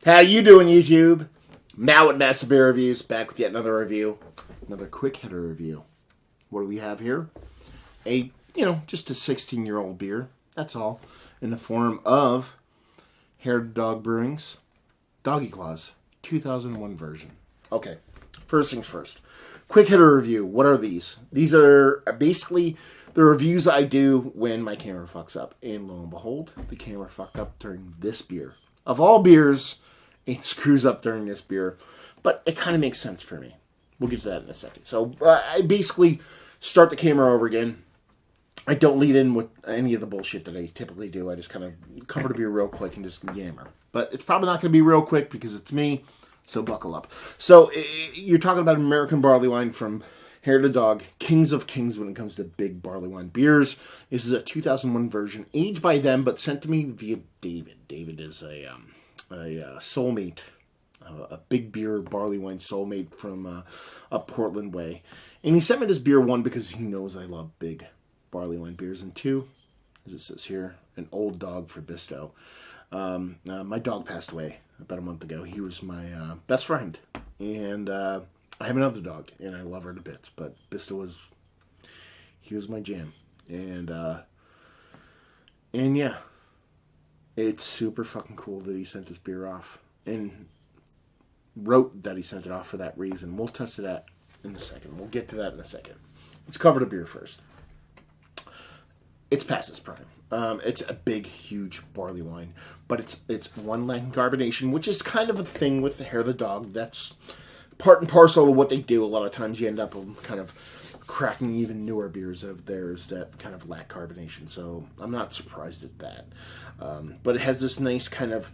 How you doing, YouTube? Now with Massive Beer Reviews, back with yet another review. Another quick hitter review. What do we have here? Just a 16-year-old beer. That's all. In the form of Hair to Dog Brewing's Doggie Claws 2001 version. Okay, first things first. Quick hitter review. What are these? These are basically the reviews I do when my camera fucks up. And lo and behold, the camera fucked up during this beer. Of all beers, it screws up during this beer, but it kind of makes sense for me. We'll get to that in a second. So I basically start the camera over again. I don't lead in with any of the bullshit that I typically do. I just kind of cover the beer real quick and just yammer. But it's probably not going to be real quick because it's me, so buckle up. So you're talking about American barley wine from Hair to Dog, Kings of Kings when it comes to big barley wine beers. This is a 2001 version, aged by them, but sent to me via David. David is a soulmate, a big beer barley wine soulmate from up Portland way. And he sent me this beer, one, because he knows I love big barley wine beers, and two, as it says here, an old dog for Bisto. My dog passed away about a month ago. He was my best friend, and I have another dog, and I love her to bits, but Bisto was my jam. And yeah, it's super fucking cool that he sent this beer off, and wrote that he sent it off for that reason. We'll touch to that in a second. We'll get to that in a second. Let's cover the beer first. It's past its prime. It's a big, huge barley wine, but it's one line carbonation, which is kind of a thing with the Hair of the Dog. That's part and parcel of what they do. A lot of times you end up kind of cracking even newer beers of theirs that kind of lack carbonation. So I'm not surprised at that. But it has this nice kind of,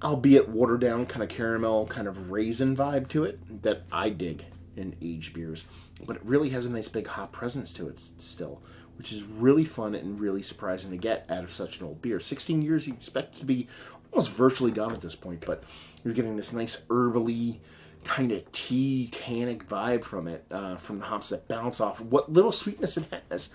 albeit watered down, kind of caramel, kind of raisin vibe to it that I dig in aged beers. But it really has a nice big hop presence to it still, which is really fun and really surprising to get out of such an old beer. 16 years, you expect it to be almost virtually gone at this point, but you're getting this nice herbally kind of tea tannic vibe from it, from the hops that bounce off what little sweetness it has.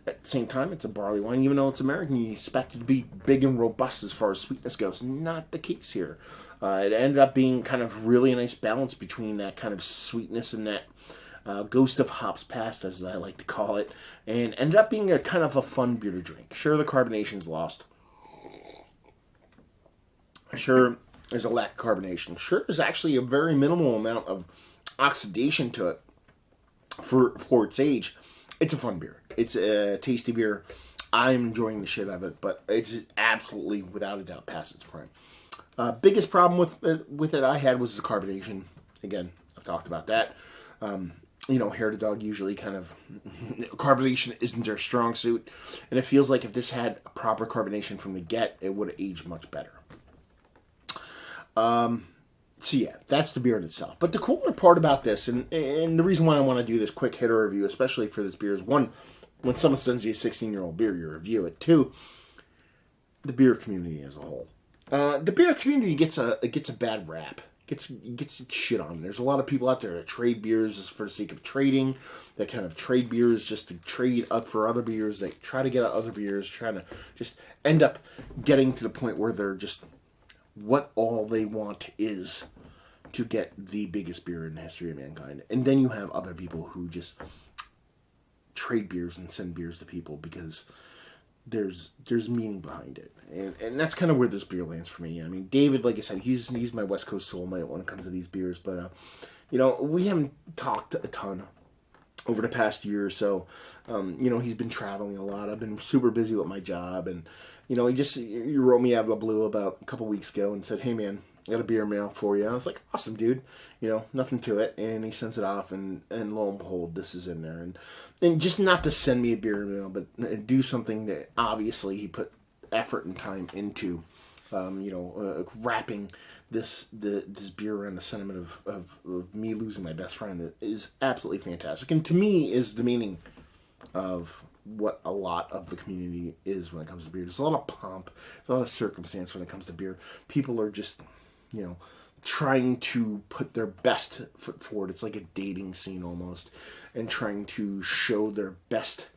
At the same time, it's a barley wine. Even though it's American, you expect it to be big and robust as far as sweetness goes. Not the case here. It ended up being kind of really a nice balance between that kind of sweetness and that ghost of hops past, as I like to call it, and ended up being a kind of a fun beer to drink. Sure, the carbonation's lost. Sure, there's a lack of carbonation. Sure, there's actually a very minimal amount of oxidation to it for its age. It's a fun beer. It's a tasty beer. I'm enjoying the shit out of it, but it's absolutely, without a doubt, past its prime. Biggest problem with it I had was the carbonation. Again, I've talked about that. Hair to Dog usually kind of carbonation isn't their strong suit, and it feels like if this had a proper carbonation from the get, it would have aged much better. So yeah, that's the beer in itself. But the cooler part about this, and the reason why I want to do this quick hitter review, especially for this beer, is one, when someone sends you a 16-year-old beer, you review it. Two, the beer community as a whole. The beer community gets a bad rap. Gets shit on. There's a lot of people out there that trade beers just for the sake of trading, that kind of trade beers just to trade up for other beers. They try to get other beers, trying to just end up getting to the point where they're just, what all they want is to get the biggest beer in the history of mankind. And then you have other people who just trade beers and send beers to people because there's meaning behind it. And that's kind of where this beer lands for me. I mean, David, like I said, he's my West Coast soulmate when it comes to these beers. But, we haven't talked a ton over the past year or so. He's been traveling a lot. I've been super busy with my job. And, he wrote me out of the blue about a couple weeks ago and said, hey, man, I got a beer mail for you. I was like, awesome, dude. Nothing to it. And he sends it off, and lo and behold, this is in there. And just not to send me a beer mail, but do something that obviously he put effort and time into, wrapping this beer around the sentiment of me losing my best friend. That is absolutely fantastic. And to me is the meaning of what a lot of the community is when it comes to beer. There's a lot of pomp, there's a lot of circumstance when it comes to beer. People are just, trying to put their best foot forward. It's like a dating scene almost, and trying to show their best,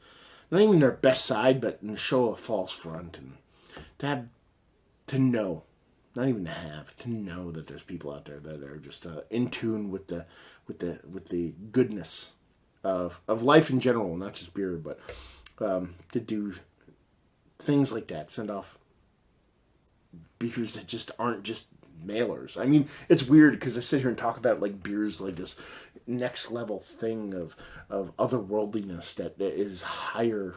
not even their best side, but show a false front. And that to know, not even to have, to know that there's people out there that are just in tune with the goodness of life in general, not just beer, but to do things like that, send off beers that just aren't just mailers. I mean, it's weird because I sit here and talk about like beers like this next level thing of otherworldliness that is higher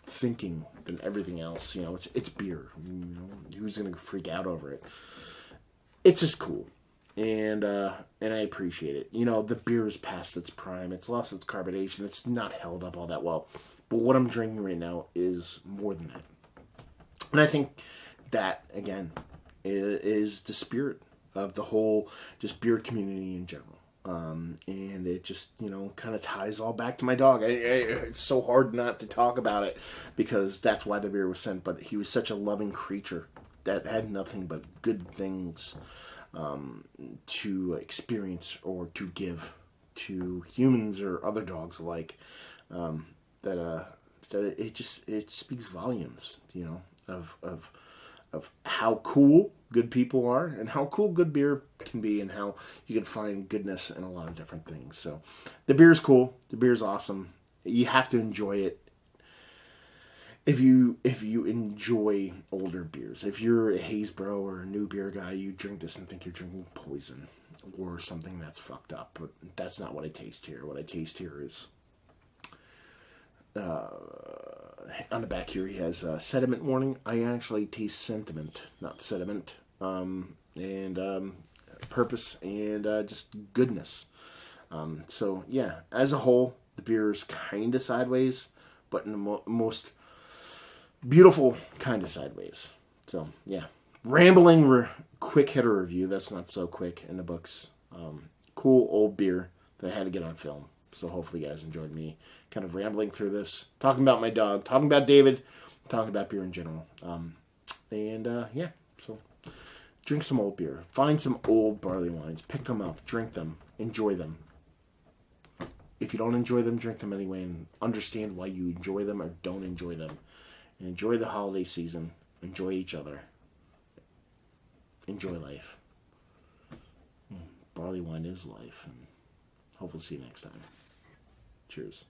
thinking than everything else. You know, it's beer. You know, who's gonna freak out over it? It's just cool, and I appreciate it. You know, the beer is past its prime. It's lost its carbonation. It's not held up all that well. But what I'm drinking right now is more than that, and I think that again is the spirit of the whole just beer community in general. And it just, you know, kind of ties all back to my dog. It's so hard not to talk about it because that's why the beer was sent. But he was such a loving creature that had nothing but good things to experience or to give to humans or other dogs alike. That it speaks volumes, you know, of how cool good people are and how cool good beer can be and how you can find goodness in a lot of different things. So the beer's cool. The beer's awesome. You have to enjoy it. If you enjoy older beers, if you're a Haysbro or a new beer guy, you drink this and think you're drinking poison or something that's fucked up. But that's not what I taste here. What I taste here is on the back here he has sediment warning. I actually taste sentiment, not sediment, and purpose and just goodness. So yeah, as a whole, the beer is kind of sideways, but in the most beautiful kind of sideways. So yeah, rambling quick hitter review. That's not so quick in the books. Cool old beer that I had to get on film. So hopefully you guys enjoyed me kind of rambling through this, talking about my dog, talking about David, talking about beer in general. Yeah, so drink some old beer. Find some old barley wines. Pick them up. Drink them. Enjoy them. If you don't enjoy them, drink them anyway and understand why you enjoy them or don't enjoy them. And enjoy the holiday season. Enjoy each other. Enjoy life. Barley wine is life. And hopefully see you next time. Cheers.